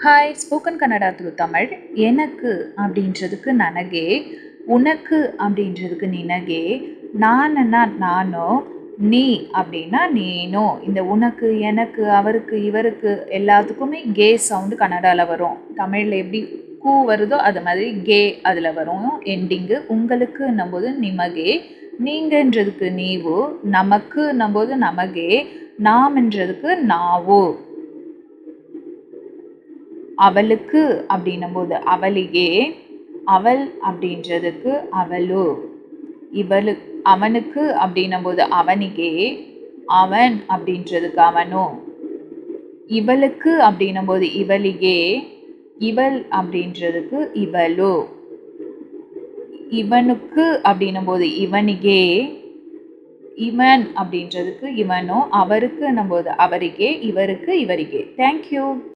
Hi spoken Kannada through Tamil. எனக்கு அப்படின்றதுக்கு ನನಗೆ, உனக்கு அப்படின்றதுக்கு நினகே, நானுன்னா நானோ, நீ அப்படின்னா நீனோ. இந்த உனக்கு, எனக்கு, அவருக்கு, இவருக்கு எல்லாத்துக்குமே கே சவுண்டு கன்னடாவில் வரும். தமிழில் எப்படி கூ வருதோ அது மாதிரி கே அதில் வரும் எண்டிங்கு. உங்களுக்குன்னும் போது நிமகே, நீங்கன்றதுக்கு நீவு, நமக்குன்னும் போது நமகே, நாம்ன்றதுக்கு நாவு. அவளுக்கு அப்படின்னும் போது அவளிகே, அவள் அப்படின்றதுக்கு அவளு. அவனுக்கு அப்படின்னும் போது அவனிகே, அவன் அப்படின்றதுக்கு அவனு. இவளுக்கு அப்படின்னும் போது இவளிகே, இவள் அப்படின்றதுக்கு இவளு. இவனுக்கு அப்படின்னும் போது இவனிகே, இவன் அப்படின்றதுக்கு இவனோ. அவருக்குன்னும் போது அவரிகே, இவருக்கு இவரிகே. தேங்க்யூ.